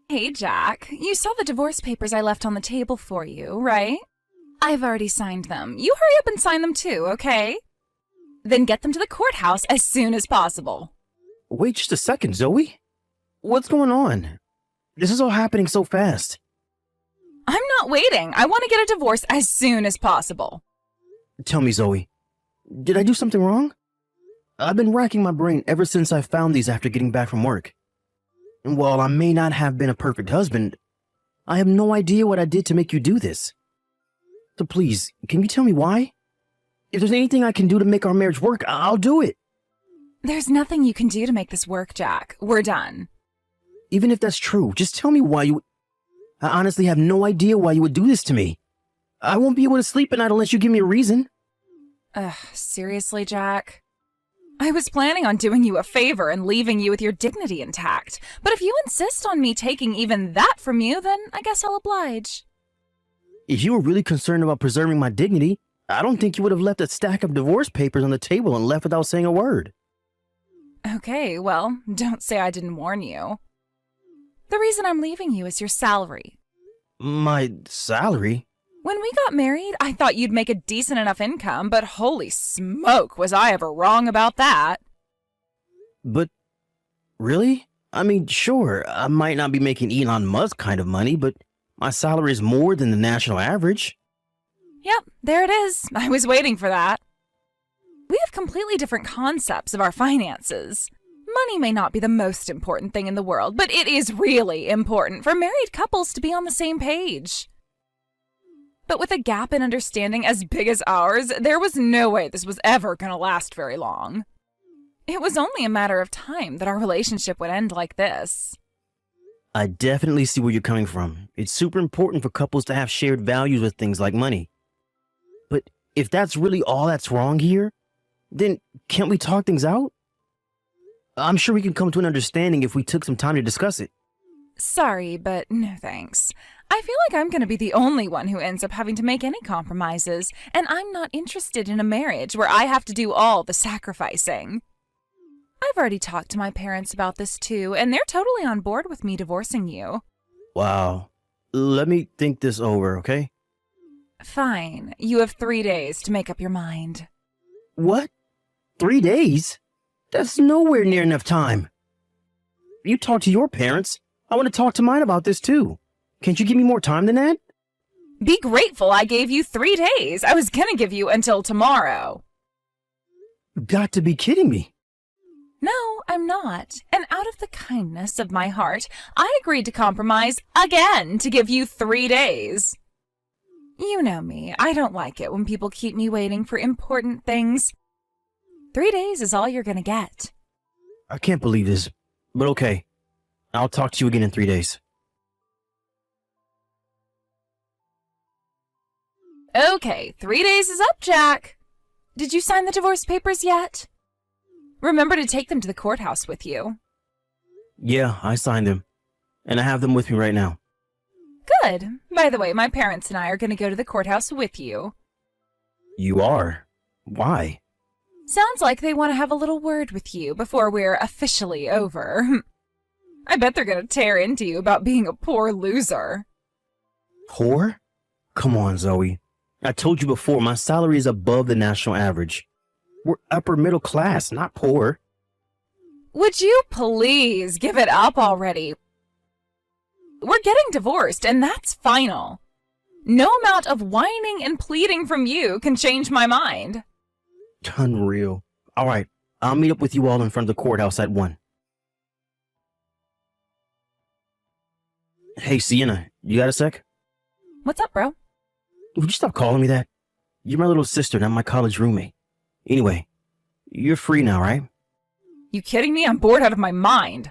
Hey, Jack, you saw the divorce papers I left on the table for you, right? I've already signed them. You hurry up and sign them too, okay? Then get them to the courthouse as soon as possible. Wait just a second, Zoe. What's going on? This is all happening so fast. I'm not waiting. I want to get a divorce as soon as possible. Tell me, Zoe, did I do something wrong? I've been racking my brain ever since I found these after getting back from work. And while I may not have been a perfect husband, I have no idea what I did to make you do this. So please, can you tell me why? If there's anything I can do to make our marriage work, I'll do it. There's nothing you can do to make this work, Jack. We're done. Even if that's true, just tell me why you... I honestly have no idea why you would do this to me. I won't be able to sleep at night unless you give me a reason. Seriously, Jack? I was planning on doing you a favor and leaving you with your dignity intact, but if you insist on me taking even that from you, then I guess I'll oblige. If you were really concerned about preserving my dignity, I don't think you would have left a stack of divorce papers on the table and left without saying a word. Okay, well, don't say I didn't warn you. The reason I'm leaving you is your salary. My salary? When we got married, I thought you'd make a decent enough income, but holy smoke, was I ever wrong about that. But, really? I mean, sure, I might not be making Elon Musk kind of money, but my salary is more than the national average. Yep, there it is. I was waiting for that. We have completely different concepts of our finances. Money may not be the most important thing in the world, but it is really important for married couples to be on the same page. But with a gap in understanding as big as ours, there was no way this was ever going to last very long. It was only a matter of time that our relationship would end like this. I definitely see where you're coming from. It's super important for couples to have shared values with things like money. But if that's really all that's wrong here, then can't we talk things out? I'm sure we can come to an understanding if we took some time to discuss it. Sorry, but no thanks. I feel like I'm going to be the only one who ends up having to make any compromises, and I'm not interested in a marriage where I have to do all the sacrificing. I've already talked to my parents about this too, and they're totally on board with me divorcing you. Wow. Let me think this over, okay? Fine. You have 3 days to make up your mind. What? 3 days? That's nowhere near enough time. You talk to your parents. I want to talk to mine about this too. Can't you give me more time than that? Be grateful I gave you 3 days. I was gonna give you until tomorrow. Got to be kidding me. No, I'm not. And out of the kindness of my heart, I agreed to compromise again to give you 3 days. You know me. I don't like it when people keep me waiting for important things. 3 days is all you're gonna get. I can't believe this, but okay. I'll talk to you again in 3 days. Okay, 3 days is up, Jack. Did you sign the divorce papers yet? Remember to take them to the courthouse with you. Yeah, I signed them. And I have them with me right now. Good. By the way, my parents and I are going to go to the courthouse with you. You are? Why? Sounds like they want to have a little word with you before we're officially over. I bet they're going to tear into you about being a poor loser. Poor? Come on, Zoe. I told you before, my salary is above the national average. We're upper middle class, not poor. Would you please give it up already? We're getting divorced, and that's final. No amount of whining and pleading from you can change my mind. Unreal. All right, I'll meet up with you all in front of the courthouse at 1. Hey, Sienna, you got a sec? What's up, bro? Would you stop calling me that? You're my little sister, not my college roommate. Anyway, you're free now, right? You kidding me? I'm bored out of my mind.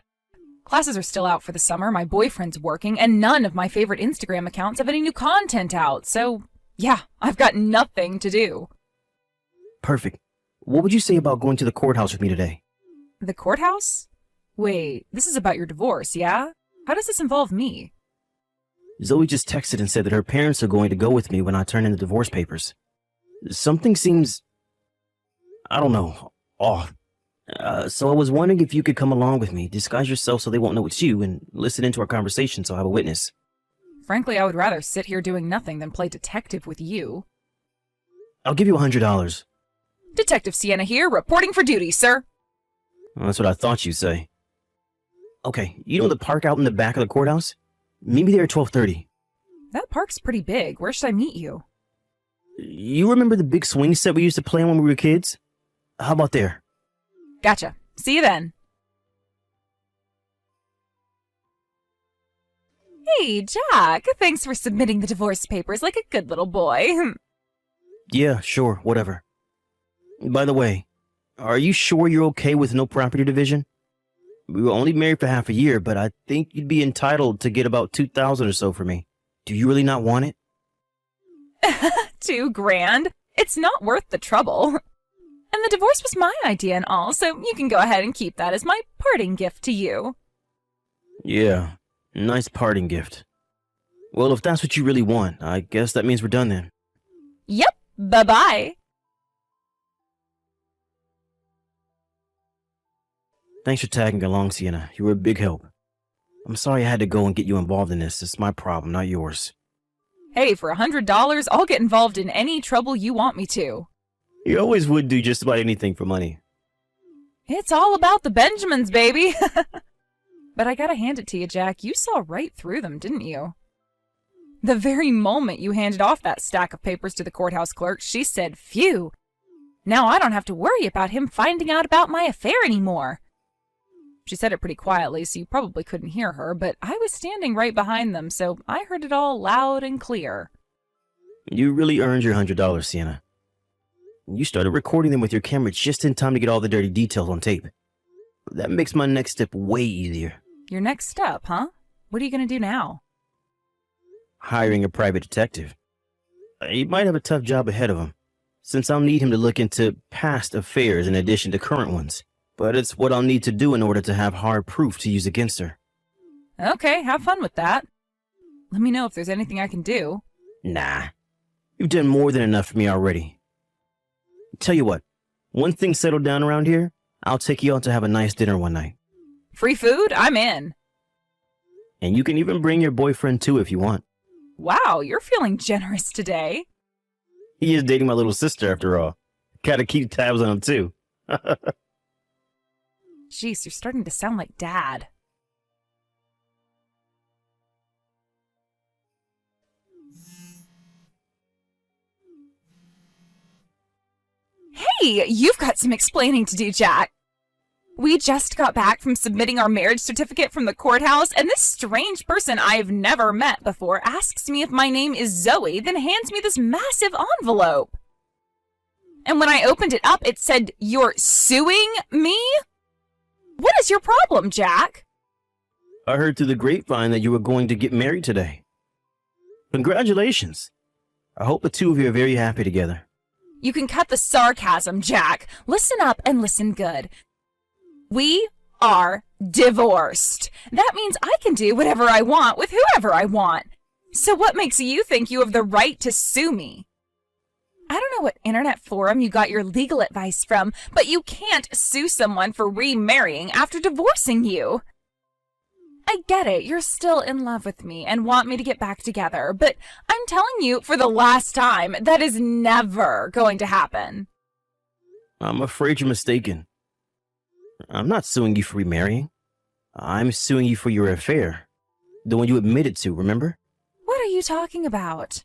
Classes are still out for the summer, my boyfriend's working, and none of my favorite Instagram accounts have any new content out, so yeah, I've got nothing to do. Perfect. What would you say about going to the courthouse with me today? The courthouse? Wait, this is about your divorce, yeah? How does this involve me? Zoe just texted and said that her parents are going to go with me when I turn in the divorce papers. Something seems, I don't know, off. So I was wondering if you could come along with me, disguise yourself so they won't know it's you, and listen into our conversation so I have a witness. Frankly, I would rather sit here doing nothing than play detective with you. I'll give you $100. Detective Sienna here, reporting for duty, sir. Well, that's what I thought you'd say. Okay, you know the park out in the back of the courthouse? Meet me there at 12:30. That park's pretty big. Where should I meet you? You remember the big swing set we used to play on when we were kids? How about there? Gotcha. See you then. Hey, Jack. Thanks for submitting the divorce papers like a good little boy. Yeah, sure, whatever. By the way, are you sure you're okay with no property division? We were only married for half a year, but I think you'd be entitled to get about $2,000 or so for me. Do you really not want it? $2,000? It's not worth the trouble. And the divorce was my idea and all, so you can go ahead and keep that as my parting gift to you. Yeah, nice parting gift. Well, if that's what you really want, I guess that means we're done then. Yep, bye-bye. Thanks for tagging along, Sienna. You were a big help. I'm sorry I had to go and get you involved in this. It's my problem, not yours. Hey, for $100, I'll get involved in any trouble you want me to. You always would do just about anything for money. It's all about the Benjamins, baby. But I gotta hand it to you, Jack. You saw right through them, didn't you? The very moment you handed off that stack of papers to the courthouse clerk, she said, "Phew. Now I don't have to worry about him finding out about my affair anymore." She said it pretty quietly, so you probably couldn't hear her, but I was standing right behind them, so I heard it all loud and clear. You really earned your $100, Sienna. You started recording them with your camera just in time to get all the dirty details on tape. That makes my next step way easier. Your next step, huh? What are you gonna do now? Hiring a private detective. He might have a tough job ahead of him, since I'll need him to look into past affairs in addition to current ones. But it's what I'll need to do in order to have hard proof to use against her. Okay, have fun with that. Let me know if there's anything I can do. Nah. You've done more than enough for me already. Tell you what, when things settle down around here, I'll take you out to have a nice dinner one night. Free food? I'm in. And you can even bring your boyfriend too if you want. Wow, you're feeling generous today. He is dating my little sister after all. Gotta keep tabs on him too. Jeez, you're starting to sound like Dad. Hey, you've got some explaining to do, Jack. We just got back from submitting our marriage certificate from the courthouse, and this strange person I've never met before asks me if my name is Zoe, then hands me this massive envelope. And when I opened it up, it said, "You're suing me?" What is your problem, Jack? I heard through the grapevine that you were going to get married today. Congratulations. I hope the two of you are very happy together. You can cut the sarcasm, Jack. Listen up and listen good. We are divorced. That means I can do whatever I want with whoever I want. So what makes you think you have the right to sue me? I don't know what internet forum you got your legal advice from, but you can't sue someone for remarrying after divorcing you. I get it, you're still in love with me and want me to get back together, but I'm telling you for the last time, that is never going to happen. I'm afraid you're mistaken. I'm not suing you for remarrying. I'm suing you for your affair. The one you admitted to, remember? What are you talking about?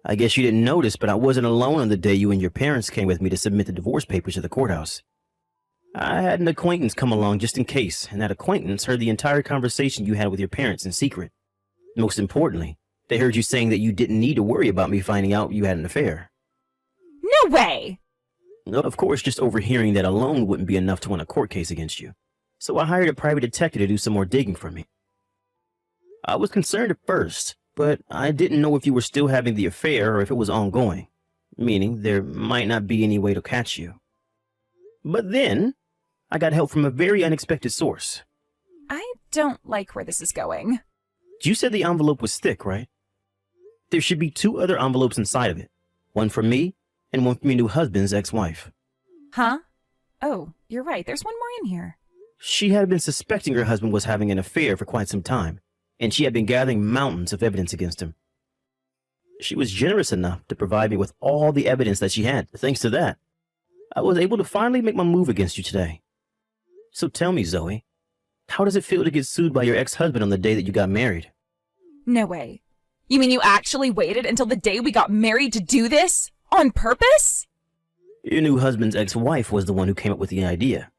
I guess you didn't notice, but I wasn't alone on the day you and your parents came with me to submit the divorce papers to the courthouse. I had an acquaintance come along just in case, and that acquaintance heard the entire conversation you had with your parents in secret. Most importantly, they heard you saying that you didn't need to worry about me finding out you had an affair. No way! No, of course, just overhearing that alone wouldn't be enough to win a court case against you. So I hired a private detective to do some more digging for me. I was concerned at first, but I didn't know if you were still having the affair or if it was ongoing, meaning there might not be any way to catch you. But then, I got help from a very unexpected source. I don't like where this is going. You said the envelope was thick, right? There should be 2 other envelopes inside of it. One from me, and one from your new husband's ex-wife. Huh? Oh, you're right. There's one more in here. She had been suspecting her husband was having an affair for quite some time, and she had been gathering mountains of evidence against him. She was generous enough to provide me with all the evidence that she had. Thanks to that, I was able to finally make my move against you today. So tell me, Zoe, how does it feel to get sued by your ex-husband on the day that you got married? No way. You mean you actually waited until the day we got married to do this? On purpose? Your new husband's ex-wife was the one who came up with the idea,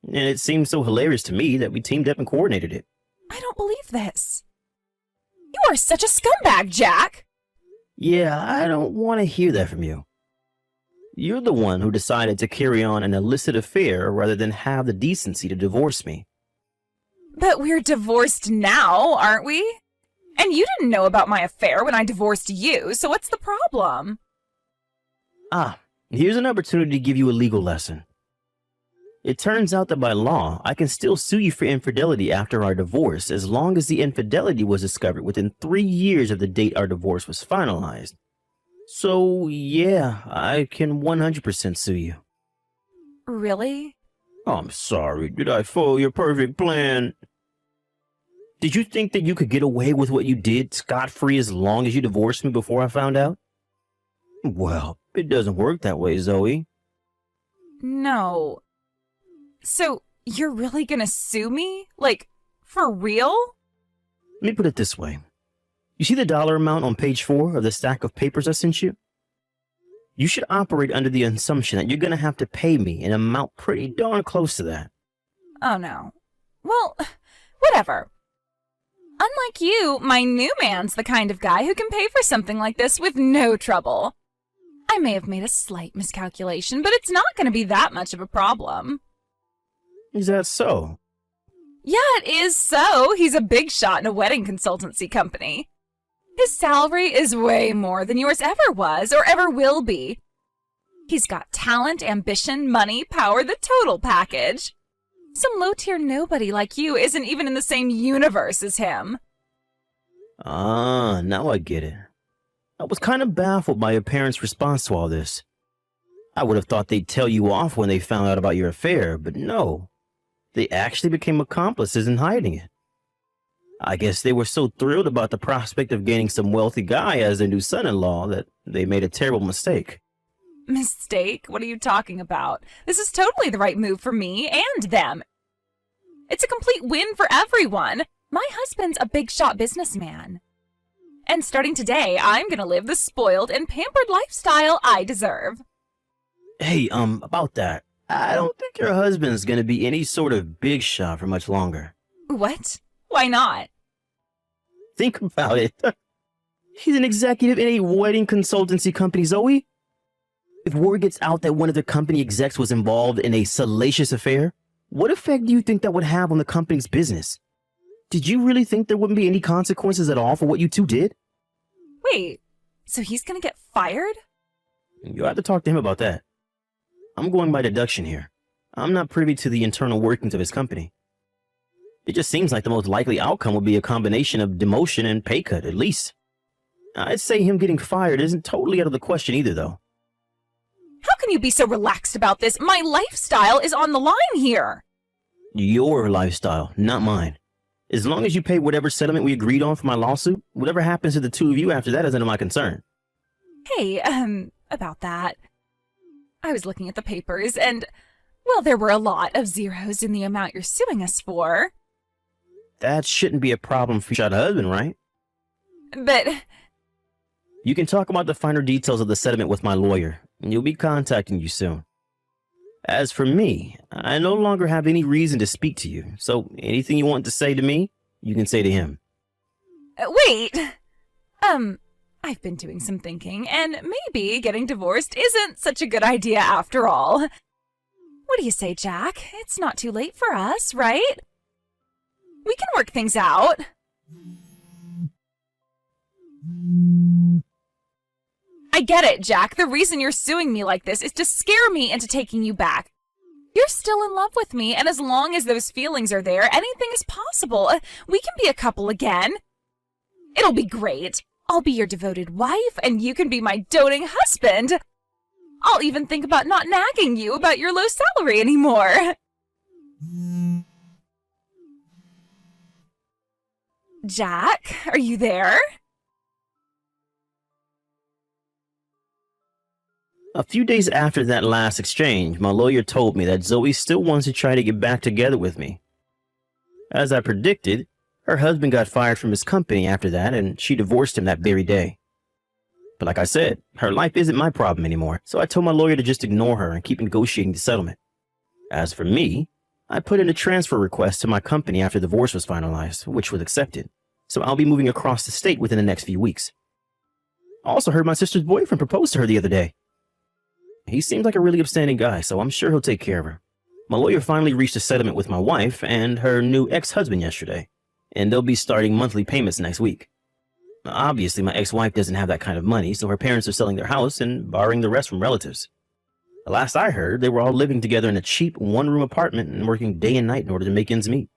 and it seemed so hilarious to me that we teamed up and coordinated it. I don't believe this. You are such a scumbag, Jack! Yeah, I don't want to hear that from you. You're the one who decided to carry on an illicit affair rather than have the decency to divorce me. But we're divorced now, aren't we? And you didn't know about my affair when I divorced you, so what's the problem? Here's an opportunity to give you a legal lesson. It turns out that by law, I can still sue you for infidelity after our divorce as long as the infidelity was discovered within 3 years of the date our divorce was finalized. So, yeah, I can 100% sue you. Really? I'm sorry, did I foil your perfect plan? Did you think that you could get away with what you did scot-free as long as you divorced me before I found out? Well, it doesn't work that way, Zoe. No. So, you're really gonna sue me? Like, for real? Let me put it this way. You see the dollar amount on page 4 of the stack of papers I sent you? You should operate under the assumption that you're gonna have to pay me an amount pretty darn close to that. Oh no. Well, whatever. Unlike you, my new man's the kind of guy who can pay for something like this with no trouble. I may have made a slight miscalculation, but it's not going to be that much of a problem. Is that so? Yeah, it is so. He's a big shot in a wedding consultancy company. His salary is way more than yours ever was or ever will be. He's got talent, ambition, money, power, the total package. Some low-tier nobody like you isn't even in the same universe as him. Now I get it. I was kind of baffled by your parents' response to all this. I would have thought they'd tell you off when they found out about your affair, but no. They actually became accomplices in hiding it. I guess they were so thrilled about the prospect of gaining some wealthy guy as their new son-in-law that they made a terrible mistake. Mistake? What are you talking about? This is totally the right move for me and them. It's a complete win for everyone. My husband's a big shot businessman. And starting today, I'm gonna live the spoiled and pampered lifestyle I deserve. Hey, about that. I don't think your husband's gonna be any sort of big shot for much longer. What? Why not? Think about it. He's an executive in a wedding consultancy company, Zoe. If word gets out that one of the company execs was involved in a salacious affair, what effect do you think that would have on the company's business? Did you really think there wouldn't be any consequences at all for what you two did? Wait, so he's gonna get fired? You'll have to talk to him about that. I'm going by deduction here. I'm not privy to the internal workings of his company. It just seems like the most likely outcome would be a combination of demotion and pay cut, at least. I'd say him getting fired isn't totally out of the question either, though. How can you be so relaxed about this? My lifestyle is on the line here. Your lifestyle, not mine. As long as you pay whatever settlement we agreed on for my lawsuit, whatever happens to the two of you after that isn't of my concern. Hey, about that. I was looking at the papers and, well, there were a lot of zeros in the amount you're suing us for. That shouldn't be a problem for your husband, right? But... You can talk about the finer details of the settlement with my lawyer, and you'll be contacting you soon. As for me, I no longer have any reason to speak to you, so anything you want to say to me, you can say to him. Wait! I've been doing some thinking, and maybe getting divorced isn't such a good idea after all. What do you say, Jack? It's not too late for us, right? We can work things out. I get it, Jack. The reason you're suing me like this is to scare me into taking you back. You're still in love with me, and as long as those feelings are there, anything is possible. We can be a couple again. It'll be great. I'll be your devoted wife, and you can be my doting husband. I'll even think about not nagging you about your low salary anymore. Jack, are you there? A few days after that last exchange, my lawyer told me that Zoe still wants to try to get back together with me. As I predicted, her husband got fired from his company after that, and she divorced him that very day. But like I said, her life isn't my problem anymore, so I told my lawyer to just ignore her and keep negotiating the settlement. As for me, I put in a transfer request to my company after the divorce was finalized, which was accepted, so I'll be moving across the state within the next few weeks. I also heard my sister's boyfriend propose to her the other day. He seems like a really upstanding guy, so I'm sure he'll take care of her. My lawyer finally reached a settlement with my wife and her new ex-husband yesterday, and they'll be starting monthly payments next week. Obviously, my ex-wife doesn't have that kind of money, so her parents are selling their house and borrowing the rest from relatives. The last I heard, they were all living together in a cheap one-room apartment and working day and night in order to make ends meet.